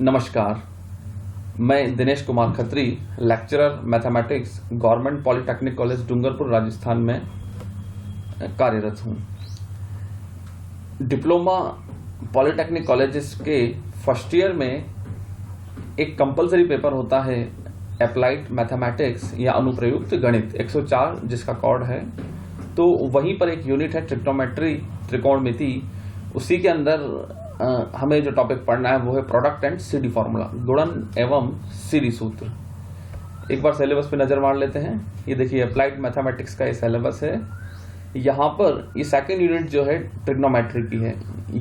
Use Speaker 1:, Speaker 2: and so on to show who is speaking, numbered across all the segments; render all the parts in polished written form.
Speaker 1: नमस्कार, मैं Dinesh Kumar Khatri, lecturer mathematics, government polytechnic college Dungarpur Rajasthan में कार्यरत हूँ। डिप्लोमा पॉलिटेक्निक कॉलेजेस के फर्स्ट ईयर में एक कंपलसरी पेपर होता है अप्लाइड मैथमेटिक्स या अनुप्रयुक्त गणित 104 जिसका कोड है। तो वहीं पर एक यूनिट है ट्रिग्नोमेट्री, त्रिकोणमिति। उसी के अंदर हमें जो टॉपिक पढ़ना है वो है प्रोडक्ट एंड सीडी फॉर्मूला, गुणन एवं सीडी सूत्र। एक बार सिलेबस पे नजर मार लेते हैं। ये देखिए अप्लाइड मैथमेटिक्स का ये सिलेबस है। यहाँ पर ये सेकंड यूनिट जो है ट्रिग्नोमेट्री की है।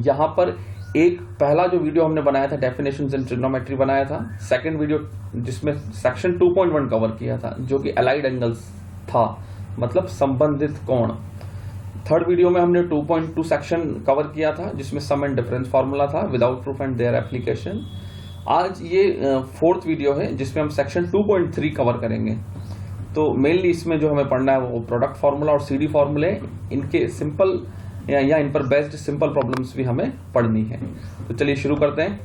Speaker 1: यहाँ पर एक पहला जो वीडियो हमने बनाया था डेफिनेशंस इन ट्रिग्नोमेट्री बनाया था, सेकंड वीडियो जिसमें सेक्शन 2.1 कवर किया था जो कि अलाइड एंगल्स था, मतलब संबंधित कोण। थर्ड वीडियो में हमने 2.2 सेक्शन कवर किया था जिसमें सम एंड डिफरेंस फार्मूला था without proof and their application. आज ये फोर्थ वीडियो है जिसमें हम सेक्शन 2.3 कवर करेंगे। तो मेनली इसमें जो हमें पढ़ना है वो प्रोडक्ट फार्मूला और सीडी फार्मूले, इनके सिंपल या इन पर बेस्ड सिंपल प्रॉब्लम्स भी हमें पढ़नी है। तो चलिए शुरू करते हैं।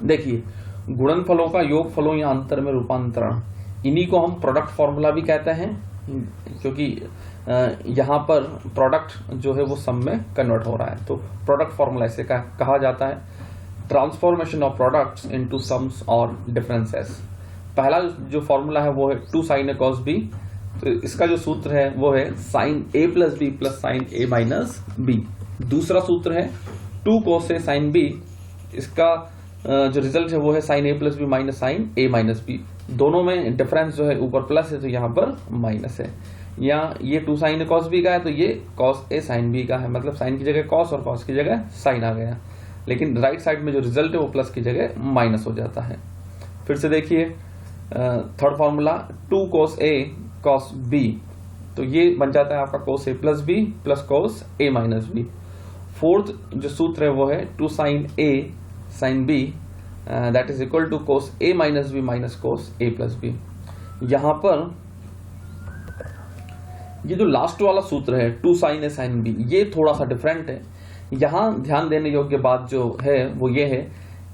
Speaker 1: देखिए गुणनफलों का योगफलों या अंतर में रूपांतरण, इन्हीं को हम प्रोडक्ट फार्मूला भी कहते हैं, क्योंकि यहाँ पर प्रोडक्ट जो है वो सम में कन्वर्ट हो रहा है। तो प्रोडक्ट फार्मूला इसे कहा जाता है transformation of products into sums और डिफरेंसेस। पहला जो फॉर्मूला है वो है 2 sin a cos b। तो इसका जो सूत्र है वो है sin a plus b plus sin a minus b. दूसरा सूत्र है 2 cos a sin b। इसका जो रिजल्ट है वो है sin a plus b minus sin a minus b. दोनों में डिफरेंस जो है ऊपर प्लस है तो यहाँ पर माइनस है। या ये 2 sin a cos b का है तो ये cos a sin b का है, मतलब sin की जगह cos और cos की जगह sin आ गया। लेकिन राइट साइड में जो रिजल्ट है वो प्लस की जगह माइनस हो जाता है। फिर से देखिए third formula 2 cos a cos b, तो ये बन जाता है आपका cos a plus b plus cos a minus b। Fourth जो सूत्र है वो है 2 sin a sin b that is equal to cos a minus b minus cos a plus b। यहाँ पर ये जो लास्ट वाला सूत्र है 2 sin a sin b, ये थोड़ा सा डिफरेंट है। यहाँ ध्यान देने योग्य बात जो है वो ये है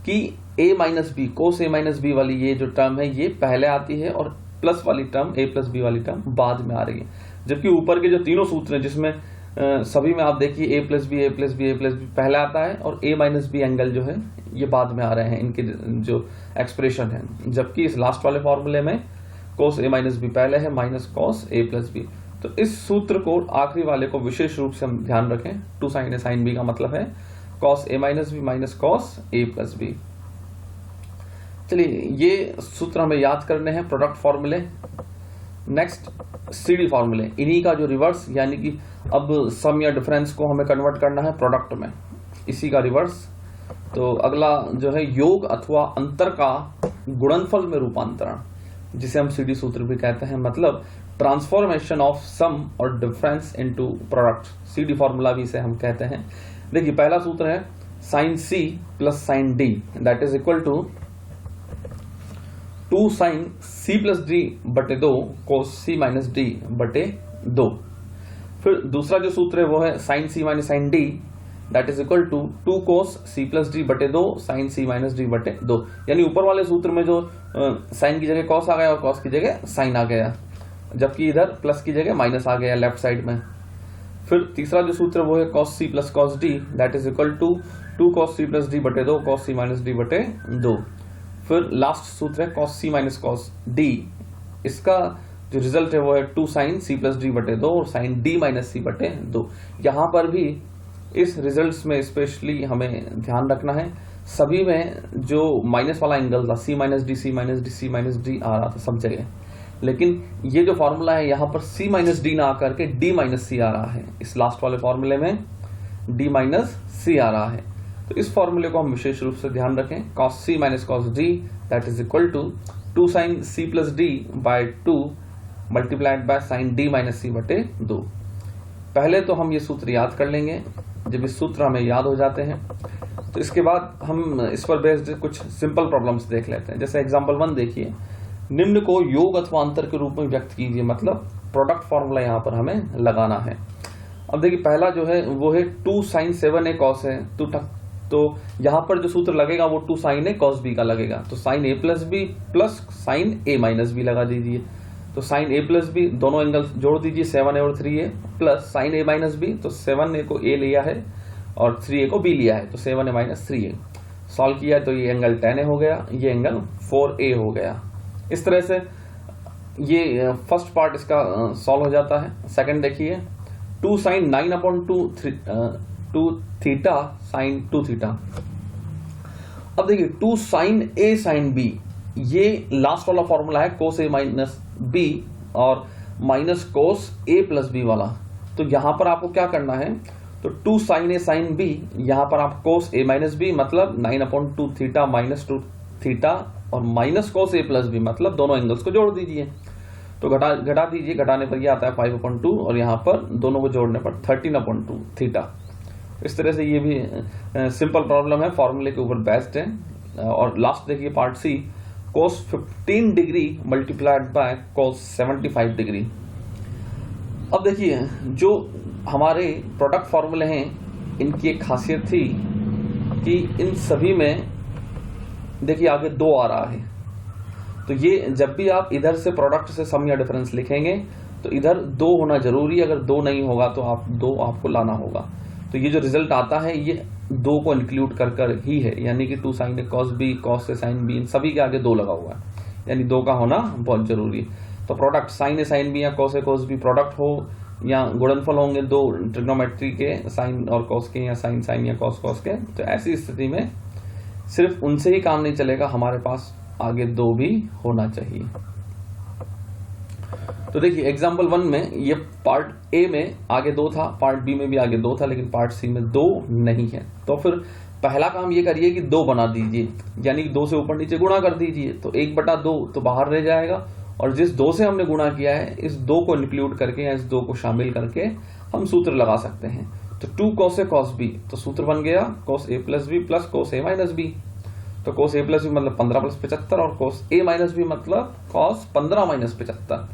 Speaker 1: कि a minus b, cos a minus b वाली ये जो टर्म है ये पहले आती है और प्लस वाली टर्म a प्लस बी वाली टर्म बाद में आ रही है। जबकि ऊपर के जो तीनों सूत्र हैं जिसमें सभी में आप देखिए a plus b, a plus b, a plus b पहले आता है और a माइनस बी एंगल जो है ये बाद में आ रहे हैं, इनके जो एक्सप्रेशन है। जबकि इस लास्ट वाले फॉर्मूले में cos a माइनस बी पहले है minus cos a plus b. तो इस सूत्र को आखिरी वाले को विशेष रूप से हम ध्यान रखें। 2 sin a sin b का मतलब है cos a minus b minus cos a plus b. चलिए ये सूत्र हमें याद करने हैं प्रोडक्ट फॉर्मूले। नेक्स्ट सीडी फॉर्मूले, इन्हीं का जो रिवर्स, यानी कि अब सम या डिफरेंस को हमें कन्वर्ट करना है प्रोडक्ट में, इसी का रिवर्स। तो अगला जो है योग अथवा अंतर का गुणनफल में रूपांतरण, जिसे हम सीडी सूत्र भी कहते हैं, मतलब ट्रांसफॉर्मेशन ऑफ सम और difference into product. CD formula भी इसे हम कहते हैं। देखिए पहला सूत्र है sin c plus sin d that is equal to 2 sin c plus d बटे 2 cos c माइनस d बटे 2। फिर दूसरा जो सूत्र है वो है sin c minus sin d that is equal to 2 cos c plus d बटे 2 sin c माइनस d बटे 2। यानी ऊपर वाले सूत्र में जो sin की जगह cos आ गया और cos की जगह sin आ गया, जबकि इधर प्लस की जगह माइनस आ गया लेफ्ट साइड में। फिर तीसरा जो सूत्र वो है cos c plus cos d that is equal to 2 cos c plus d बटे 2 cos c माइनस d बटे 2। फिर लास्ट सूत्र है cos c माइनस cos d, इसका जो रिजल्ट है वो है 2 sin c प्लस d बटे 2 और sin d माइनस c बटे 2। यहाँ पर भी इस रिजल्ट्स में स्पेशली हमें ध्यान रखना है, सभी में जो माइनस वाला एंगल था c minus D, c minus D, c minus D आ रहा था सब जगह, लेकिन ये जो फॉर्मूला है यहाँ पर c माइनस डी ना आकर के d माइनस सी आ रहा है। इस लास्ट वाले फॉर्मूले में d माइनस सी आ रहा है। तो इस फॉर्मूले को हम विशेष रूप से ध्यान रखें, cos c माइनस cos d that is equal to 2 sin c plus d by 2 multiplied by sin d minus C बटे 2। पहले तो हम ये सूत्र याद कर लेंगे। जब इस सूत्र हमें याद हो जाते हैं तो इसके बाद हम इस पर बेस्ड कुछ सिंपल प्रॉब्लम्स देख लेते हैं। जैसे एग्जांपल 1 देखिए, निम्न को योग अथवा अंतर के रूप में व्यक्त कीजिए, मतलब प्रोडक्ट फॉर्मूला यहाँ पर हमें लगाना है। अब देखिए पहला जो है वो है 2 sin 7a cos है, तो यहाँ पर जो सूत्र लगेगा वो 2 sin A cos B का लगेगा। तो sin A plus b plus sin A minus b लगा दीजिए। तो sin A प्लस बी दोनों एंगल जोड़ दीजिए 7A और 3A plus sin A minus b, तो 7A को A लिया है और 3A को B लिया है, तो 7A माइनस 3A सॉल्व किया तो ये एंगल 10A हो गया, ये एंगल 4A हो गया। इस तरह से ये फर्स्ट पार्ट इसका सॉल्व हो जाता है। सेकंड देखिए 2 sin 9/2 थीटा sin 2 थीटा। अब देखिए 2 sin A sin B, ये लास्ट वाला फॉर्मूला है cos A माइनस B और minus cos A plus B वाला। तो यहां पर आपको क्या करना है, तो 2 sin A sin B, यहां पर आप cos A माइनस B मतलब 9/2 थीटा माइनस 2 थीटा और minus cos A plus B मतलब दोनों एंगल्स को जोड़ दीजिए। तो घटा दीजिए, घटाने पर ये आता है 5/2 और यहाँ पर दोनों को जोड़ने पर 13/2 थीटा। इस तरह से ये भी सिंपल प्रॉब्लम है, फॉर्मूले के ऊपर बेस्ड है। और लास्ट देखिए part C, cos 15 degree multiplied by cos 75 degree. अब देखिए जो हमारे प्रोडक्ट फॉर्मूले हैं इनकी एक खासियत थी कि इन सभी में देखिए आगे 2 आ रहा है, तो ये जब भी आप इधर से प्रोडक्ट से सम या डिफरेंस लिखेंगे तो इधर 2 होना जरूरी है, अगर 2 नहीं होगा तो आप 2 आपको लाना होगा। तो ये जो रिजल्ट आता है ये 2 को इंक्लूड कर ही है, यानी कि 2 sin A cos B cos A sin B इन सभी के आगे 2 लगा हुआ है, यानी 2 का होना बहुत जरूरी है। तो product sin A sin B या cos A cos B product हो या गुणनफल होंगे 2 ट्रिग्नोमेट्री के, साइन और cos के या साइन साइन या cos cos के, तो ऐसी स्थिति में सिर्फ उनसे ही काम नहीं चलेगा, हमारे पास आगे 2 भी होना चाहिए। तो देखिए एग्जाम्पल 1 में ये पार्ट ए में आगे 2 था, पार्ट बी में भी आगे 2 था, लेकिन पार्ट सी में 2 नहीं है। तो फिर पहला काम ये करिए कि 2 बना दीजिए, यानी 2 से ऊपर नीचे गुणा कर दीजिए, तो 1/2 तो बाहर रह जाएगा और जिस 2 से हमने गुणा किया है इस 2 को इंक्लूड करके या इस 2 को शामिल करके हम सूत्र लगा सकते हैं। तो 2 cos A cos B, तो सूत्र बन गया cos A plus B plus cos A minus B। तो cos A प्लस B मतलब 15 प्लस 75 और cos A माइनस B मतलब cos 15 माइनस 75।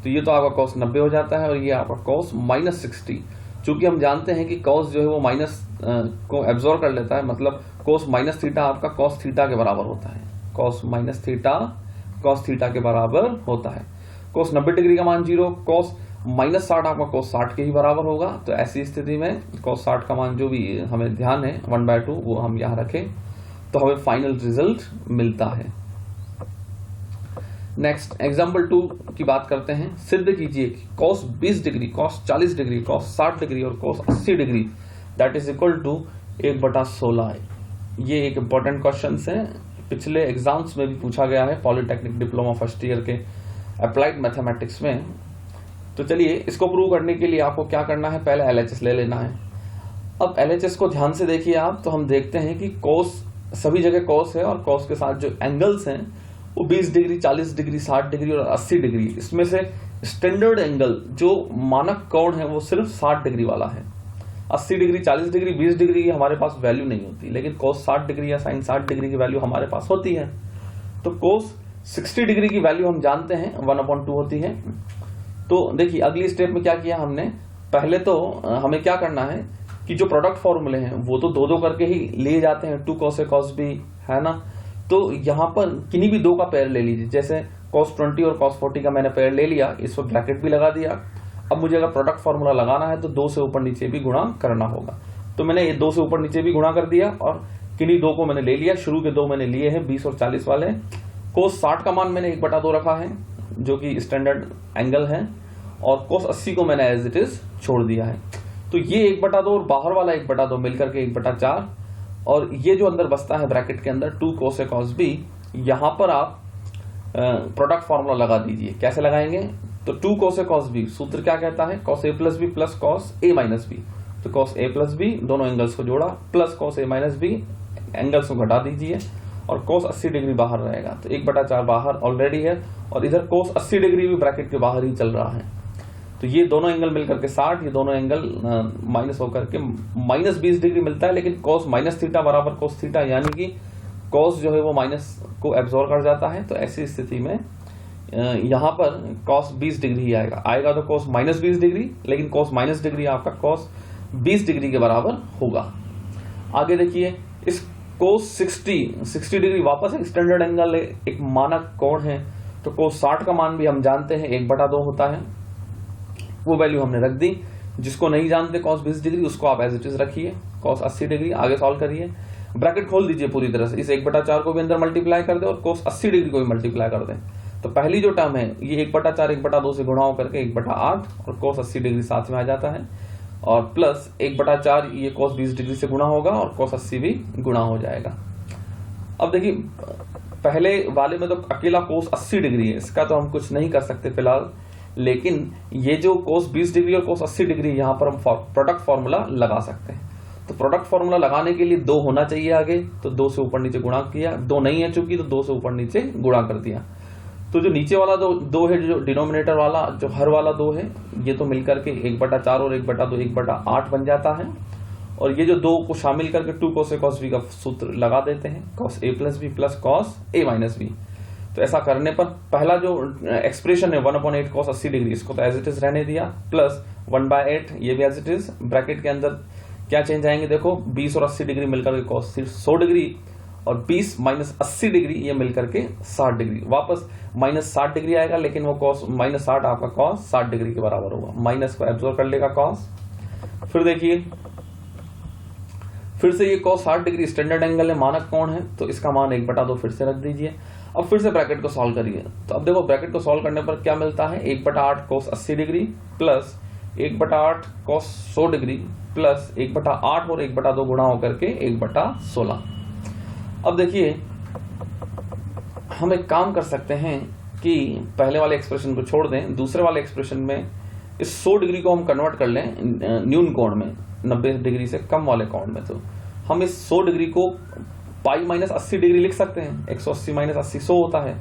Speaker 1: तो ये तो आपका cos 90 हो जाता है और ये आपका cos माइनस 60। चूंकि हम जानते हैं कि cos जो है वो माइनस को एब्जॉर्ब कर लेता है, मतलब cos माइनस थीटा आपका cos थीटा के बराबर होता है, cos minus theta cos theta के बराबर होता है। cos 90 डिग्री का मान 0, cos माइनस 60 आपका cos 60 के ही बराबर होगा। तो ऐसी स्थिति में cos 60 का मान जो भी हमें ध्यान है 1/2 वो हम यहाँ रखें, तो हमें फाइनल रिजल्ट मिलता है। नेक्स्ट एग्जाम्पल 2 की बात करते हैं। सिद्ध कीजिए कि cos 20 degree cos 40 degree cos 60 degree और cos 80 degree that is equal to 1/16 है। ये एक इंपॉर्टेंट क्वेश्चन है, पिछले एग्जाम्स में भी पूछा गया है पॉलिटेक्निक डिप्लोमा फर्स्ट ईयर के अप्लाइड मैथमेटिक्स में। तो चलिए इसको प्रूव करने के लिए आपको क्या करना है, पहले LHS ले लेना है। अब LHS को ध्यान से देखिए आप, तो हम देखते हैं कि cos सभी जगह cos है और cos के साथ जो एंगल्स हैं वो 20 डिग्री 40 डिग्री 60 डिग्री और 80 डिग्री। इसमें से स्टैंडर्ड एंगल जो मानक कोण है वो सिर्फ 60 डिग्री वाला है। 80 डिग्री 40 डिग्री 20 डिग्री की हमारे पास वैल्यू नहीं होती, लेकिन cos 60 डिग्री या sin 60 डिग्री की वैल्यू हमारे पास होती है। तो cos 60 डिग्री की वैल्यू हम जानते हैं 1/2 होती है। तो देखिए अगली स्टेप में क्या किया हमने, पहले तो हमें क्या करना है कि जो प्रोडक्ट फॉर्मूले हैं वो तो 2-2 करके ही लिए जाते हैं, 2 cos A cos B है ना। तो यहाँ पर किन्हीं भी 2 का पेयर ले लीजिए, जैसे cos 20 और cos 40 का मैंने पेयर ले लिया, इस पर ब्रैकेट भी लगा दिया। अब मुझे अगर प्रोडक्ट फॉर्मूला लगाना है तो 2 से ऊपर नीचे भी गुणा करना होगा, तो मैंने ये 2 से ऊपर नीचे भी गुणा कर दिया और किन्हीं 2 को मैंने ले लिया। शुरू के 2 मैंने लिए हैं 20 और 40 वाले। cos 60 का मान मैंने 1/2 रखा है जो कि स्टैंडर्ड एंगल है, और cos 80 को मैंने एज इट इज छोड़ दिया है। तो ये 1/2 और बाहर वाला 1/2 मिलकर के 1/4, और ये जो अंदर बसता है ब्रैकेट के अंदर 2 cos A cos B, यहां पर आप प्रोडक्ट फॉर्मूला लगा दीजिए। कैसे लगाएंगे, तो 2 cos A cos B सूत्र क्या कहता है, cos A plus B plus cos A minus B। तो cos A प्लस B दोनों एंगल्स को जोड़ा plus cos A minus B, angles को घटा दीजिए और cos 80 डिग्री बाहर रहेगा। तो 1/4 बाहर ऑलरेडी है और इधर cos 80 डिग्री भी ब्रैकेट के बाहर ही चल रहा है। तो ये दोनों एंगल मिलकर के 60, ये दोनों एंगल माइनस होकर के माइनस 20 डिग्री मिलता है, लेकिन cos माइनस थीटा बराबर cos थीटा, यानी कि cos जो है वो माइनस को एब्जॉर्ब कर जाता है। तो ऐसी स्थिति में यहाँ पर cos 20 डिग्री ही आएगा तो cos माइनस 20 डिग्री, लेकिन cos माइनस डिग्री आपका cos 20 डिग्री के बराबर होगा। आगे देखिए इस कोस 60 डिग्री वापस एक स्टैंडर्ड एंगल है, एक मानक कोण है, तो कोस 60 का मान भी हम जानते हैं 1/2 होता है, वो वैल्यू हमने रख दी। जिसको नहीं जानते कॉस 20 डिग्री उसको आप एज इट इज रखिए, कॉस 80 डिग्री आगे सॉल्व करिए, ब्रैकेट खोल दीजिए पूरी तरह से, इस 1/4 को भी अंदर मल्टीप्लाई कर दे और कोस 80 डिग्री को भी मल्टीप्लाई कर दे। तो पहली जो टर्म है ये 1/4 1/2 से गुणा करके 1/8 और कोस 80 डिग्री साथ में आ जाता है, और प्लस 1/4 ये कोस 20 डिग्री से गुणा होगा और कोस 80 भी गुणा हो जाएगा। अब देखिए पहले वाले में तो अकेला कोस 80 डिग्री है, इसका तो हम कुछ नहीं कर सकते फिलहाल, लेकिन ये जो कोस 20 डिग्री और कोस 80 डिग्री यहाँ पर हम प्रोडक्ट फॉर्मूला लगा सकते हैं। तो प्रोडक्ट फॉर्मूला लगाने के लिए 2 होना चाहिए आगे, तो 2 से ऊपर नीचे गुणा किया, 2 नहीं है चूंकि, तो 2 से ऊपर नीचे गुणा कर दिया। तो जो नीचे वाला 2 है, जो डिनोमिनेटर वाला जो हर वाला 2 है, ये तो मिलकर के 1/4 और 1/2 1/8 बन जाता है, और ये जो 2 को शामिल करके 2 cos A cos B का सूत्र लगा देते हैं, cos A plus B plus cos A minus B। तो ऐसा करने पर पहला जो एक्सप्रेशन है 1/8 cos 80 डिग्री, इसको तो एज इट इज रहने दिया, प्लस 1/8 ये भी एज इट इज, ब्रैकेट के अंदर क्या चेंज आएंगे देखो, 20 और 80 डिग्री मिलकर के cos 100 डिग्री, और 20 माइनस 80 डिग्री ये मिलकर के 60 डिग्री, वापस माइनस 60 डिग्री आएगा, लेकिन वो cos माइनस 60 आपका cos 60 डिग्री के बराबर होगा, माइनस को एब्जॉर्ब कर लेगा cos। फिर देखिए फिर से ये cos 60 डिग्री स्टैंडर्ड एंगल है, मानक कोण है, तो इसका मान 1/2 फिर से रख दीजिए। अब फिर से ब्रैकेट को सॉल्व करिए, तो अब देखो ब्रैकेट को सॉल्व करने पर क्या मिलता है, 1/8 cos 80 degree plus 1/8 cos 100 degree plus 1/8 और 1/2 गुणा होकर के 1/16। अब देखिए हम एक काम कर सकते हैं कि पहले वाले एक्सप्रेशन को छोड़ दें, दूसरे वाले एक्सप्रेशन में इस 100 डिग्री को हम कन्वर्ट कर लें न्यून कोण में, 90 डिग्री से कम वाले कोण में। तो हम इस 100 डिग्री को पाई माइनस 80 डिग्री लिख सकते हैं, 180 माइनस 80 100 होता है,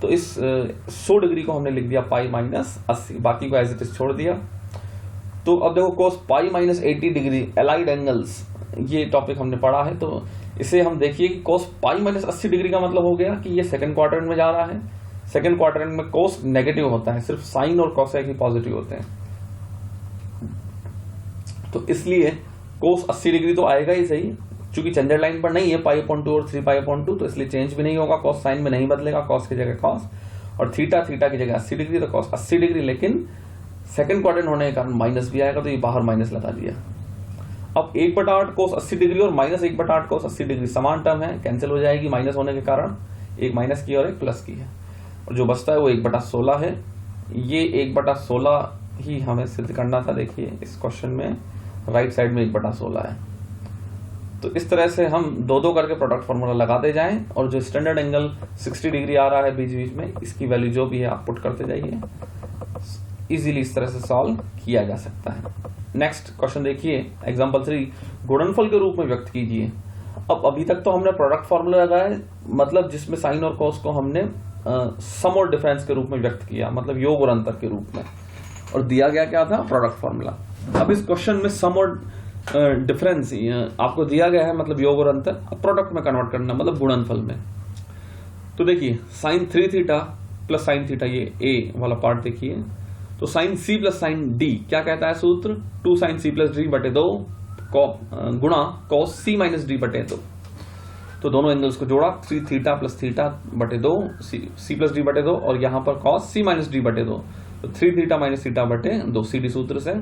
Speaker 1: तो इस 100 डिग्री को हमने लिख दिया पाई माइनस 80, बाकी को एज इट इज छोड़ दिया। तो अब देखो cos pi minus 80 degree allied angles, ये टॉपिक हमने पढ़ा है, तो इसे हम देखिए कि cos पाई माइनस 80 डिग्री का मतलब हो गया कि ये सेकंड क्वाड्रेंट में जा रहा है, सेकंड क्वाड्रेंट में cos नेगेटिव होता है, सिर्फ साइन और cosec ही पॉजिटिव होते हैं, तो इसलिए cos 80 डिग्री तो आएगा ही सही, चूंकि चंद्र लाइन पर नहीं है π/2 और 3π/2, तो इसलिए चेंज भी नहीं होगा, cos साइन में नहीं बदलेगा, cos की जगह cos, और थीटा की जगह 80 डिग्री, तो cos 80 डिग्री, लेकिन सेकंड क्वाड्रेंट होने के कारण माइनस भी आएगा, तो ये बाहर माइनस लगा दिया। अब 1/8 cos 80 डिग्री और माइनस 1/8 cos 80 डिग्री समान टर्म है, कैंसिल हो जाएगी माइनस होने के कारण, एक माइनस की और एक प्लस की है, और जो बचता है वो 1/16 है। ये 1/16 ही हमें सिद्ध करना था, देखिए इस क्वेश्चन में राइट साइड में 1/16 है। तो इस तरह से हम 2-2 करके प्रोडक्ट फॉर्मूला लगाते जाएं, और जो स्टैंडर्ड एंगल 60 डिग्री आ रहा है बीच बीच में, इसकी वैल्यू जो भी है आप पुट करते जाइए, इजीली इस तरह से सॉल्व किया जा सकता है। नेक्स्ट क्वेश्चन देखिए, एग्जांपल 3, गुणनफल के रूप में व्यक्त कीजिए। अब अभी तक तो हमने प्रोडक्ट फॉर्मूला लगाया, मतलब जिसमें साइन और कॉस को हमने सम और डिफरेंस के रूप में व्यक्त किया, मतलब योग और अंतर के रूप में, और दिया गया क्या था, प्रोडक्ट फॉर्मूला। अब इस क्वेश्चन में सम और डिफरेंस आपको दिया गया है, मतलब योग और अंतर, अब प्रोडक्ट में कन्वर्ट करना, मतलब गुणनफल में। तो देखिए sine 3 theta plus sine theta, ये ए वाला पार्ट देखिए, तो sine c plus sine d क्या कहता है सूत्र, 2 साइन सी प्लस डी बटे 2 गुणा कॉस सी माइनस डी बटे 2। तो दोनों एंगल्स को जोड़ा, 3 थीटा प्लस थीटा बटे 2 सी प्लस डी बटे 2, और यहां पर कॉस सी माइनस डी बटे 2, तो 3 थीटा माइनस थीटा बटे 2 सी डी सूत्र से।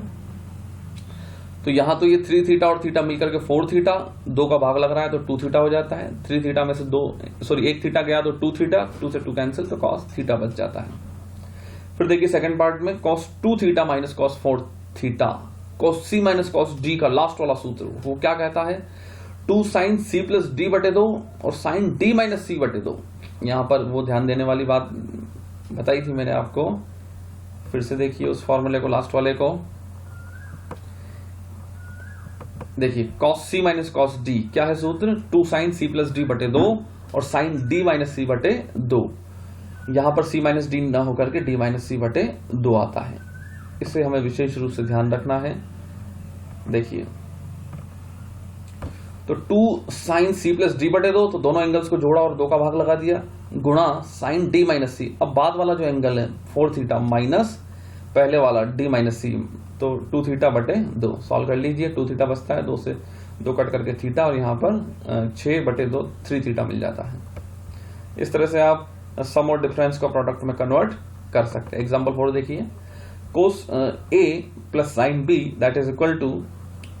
Speaker 1: तो यहां तो ये 3 थीटा और थीटा मिलकर के 4 थीटा, 2 का भाग लग रहा है तो 2 थीटा हो जाता है, 3 थीटा में से 1 थीटा गया तो 2 थीटा, 2 से 2 कैंसिल, तो कॉस थीटा बच जाता है। फिर देखिए सेकंड पार्ट में cos 2 theta minus cos 4 theta, cos c माइनस cos d का लास्ट वाला सूत्र वो क्या कहता है, 2 साइन c प्लस डी बटे 2 और साइन d माइनस c बटे 2। यहां पर वो ध्यान देने वाली बात बताई थी मैंने आपको, फिर से देखिए उस फॉर्मूले को, लास्ट वाले को देखिए, cos c माइनस cos d क्या है सूत्र, 2 साइन c प्लस डी बटे 2 और साइन d माइनस c बटे 2। यहां पर c माइनस डी ना होकर के d माइनस c बटे 2 आता है, इसे हमें विशेष रूप से ध्यान रखना है। देखिए तो 2 साइन c प्लस डी बटे 2, तो दोनों एंगल्स को जोड़ा और 2 का भाग लगा दिया, गुणा साइन d माइनस c, अब बाद वाला जो एंगल है 4 थीटा माइनस पहले वाला d माइनस c, तो 2 थीटा बटे 2, सॉल्व कर लीजिए, 2 थीटा बचता है, 2 से 2 कट करके थीटा, और यहाँ पर 6/2 3 थीटा मिल जाता है। इस तरह से आप सम और डिफरेंस को प्रोडक्ट में कन्वर्ट कर सकते हैं। एग्जाम्पल 4 देखिए, cos A plus sine B that is equal to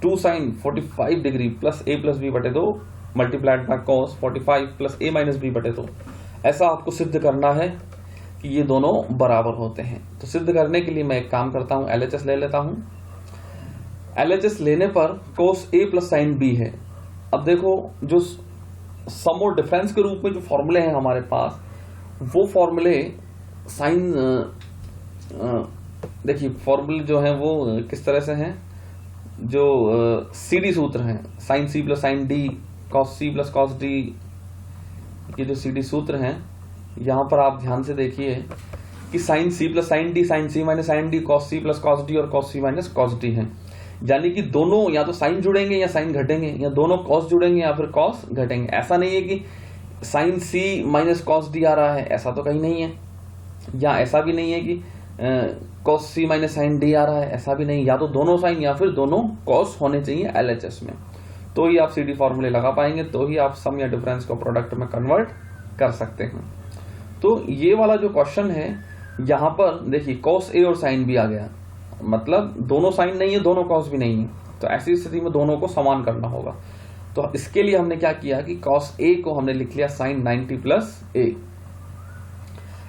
Speaker 1: 2 sine 45 degree plus A plus B/2 multiplied by cos 45 plus A minus B/2। ऐसा आपको सिद्ध करना है कि ये दोनों बराबर होते हैं। तो सिद्ध करने के लिए मैं एक काम करता हूं, LHS ले लेता हूं। LHS लेने पर कोस A प्लस साइन B है। अब देखो, जो सम और डिफरेंस के रूप में जो फॉर्मूले हैं हमारे पास, वो फॉर्मूले साइन, देखिए फॉर्मूले जो हैं वो किस तरह से हैं, जो CD सूत्र हैं, sine C plus sine D, cos C plus cos D, ये जो CD सूत्र हैं, यहां पर आप ध्यान से देखिए कि sine C plus sine D, sine C minus sine D, cos C plus cos D और cos C minus cos D हैं। यानी कि दोनों या तो साइन जुड़ेंगे या साइन घटेंगे, या दोनों कॉस जुड़ेंगे या फिर कॉस घटेंगे। ऐसा नहीं है कि sine C minus cos D आ रहा है, ऐसा तो कहीं नहीं है। या ऐसा भी नहीं है कि cos C minus sine D आ रहा है, ऐसा भी नहीं। या तो दोनों साइन या फिर दोनों कॉस होने चाहिए LHS में, तो ही आप CD फॉर्मूले लगा पाएंगे, तो ही आप सम या डिफरेंस को प्रोडक्ट में कन्वर्ट कर सकते हैं। तो ये वाला जो क्वेश्चन है, यहां पर देखिए कॉस A और साइन B आ गया, मतलब दोनों साइन नहीं है, दोनों कॉस भी नहीं है। तो ऐसी स्थिति में दोनों को समान करना होगा। तो इसके लिए हमने क्या किया कि कॉस A को हमने लिख लिया साइन 90 प्लस A।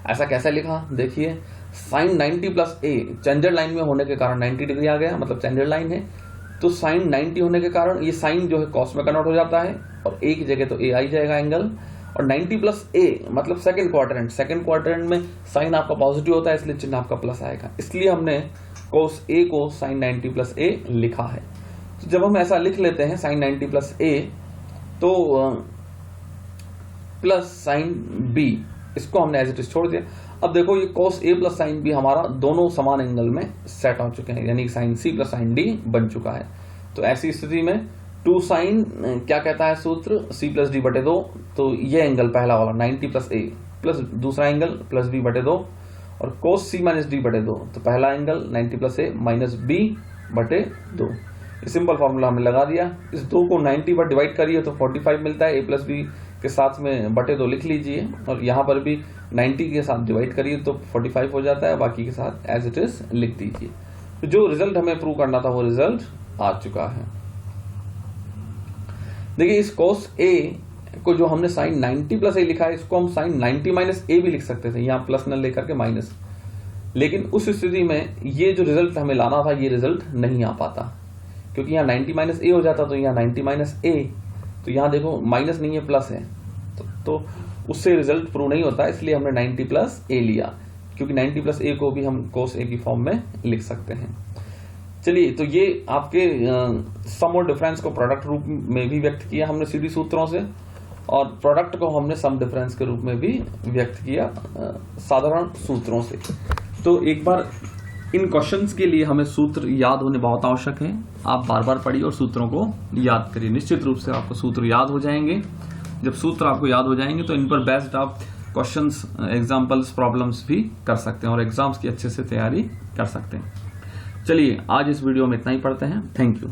Speaker 1: ऐसा कैसे लिखा, देखिए sine 90 plus A changer line में होने के कारण 90 डिग्री आ गया, मतलब चेंजर लाइन है। तो साइन 90 होने के कारण ये साइन जो है कॉस में कन्वर्ट हो जाता है, और A की जगह तो A आई जाएगा एंगल। और 90 प्लस A मतलब सेकंड क्वाड्रेंट में साइन आपका पॉजिटिव होता है, इसलिए चिन्ह आपका प्लस आएगा। इसलिए हमने कोस A को साइन 90 प्लस A लिखा है। तो जब हम ऐसा लिख लेते हैं साइन 90 प्लस A, तो प्लस साइन B, इसको हमने एज इट इज छोड़ दिया। अब देखो ये cos A plus sine B हमारा दोनों समान एंगल में सेट हो चुके हैं, यानी sine C plus sine D बन चुका है। तो ऐसी स्थिति में 2 साइन क्या कहता है सूत्र, C प्लस D/2। तो ये एंगल पहला वाला 90 प्लस A प्लस दूसरा एंगल प्लस B/2, और cos C माइनस D/2, तो पहला angle 90 plus A minus B/2। Simple formula हमने लगा दिया। इस 2 को 90 पर डिवाइड करिए तो 45 मिलता है, A प्लस B के साथ में /2 लिख लीजिए, और यहाँ पर भी 90 के साथ डिवाइड करिए तो 45 हो जाता है, बाकी के साथ एज इट इज लिख दीजिए। तो जो रिजल्ट हमें प्रूव करना था वो रिजल्ट आ चुका है। देखिए इस cos A को जो हमने साइन 90 प्लस A लिखा है, इसको हम साइन 90 माइनस A भी लिख सकते थे, यहाँ प्लस न लेकर के माइनस। लेकिन उस स्थिति में ये जो रिजल्ट हमें लाना था, ये रिजल्ट नहीं आ पाता, क्योंकि यहाँ 90 माइनस A हो जाता तो यहाँ 90 माइनस A, तो यहाँ देखो माइनस नहीं है प्लस है, तो उससे रिजल्ट प्रूव नहीं होता। इसलिए हमने 90 प्लस A लिया, क्योंकि 90 प्लस A को भी हम cos A की फॉर्म में लिख सकते हैं। चलिए, तो ये आपके सम और डिफरेंस को प्रोडक्ट रूप में भी व्यक्त किया हमने CD सूत्रों से, और प्रोडक्ट को हमने सम डिफरेंस के रूप में भी व्यक्त किया साधारण सूत्रों से। तो एक बार इन क्वेश्चंस के लिए हमें सूत्र याद होने बहुत आवश्यक है। आप बार बार पढ़िए और सूत्रों को याद करिए, निश्चित रूप से आपको सूत्र याद हो जाएंगे। जब सूत्र आपको याद हो जाएंगे तो इन पर बेस्ड आप क्वेश्चंस, एग्जांपल्स, प्रॉब्लम्स भी कर सकते हैं और एग्जाम्स की अच्छे से तैयारी कर सकते हैं। चलिए, आज इस वीडियो में इतना ही पढ़ते हैं। Thank you.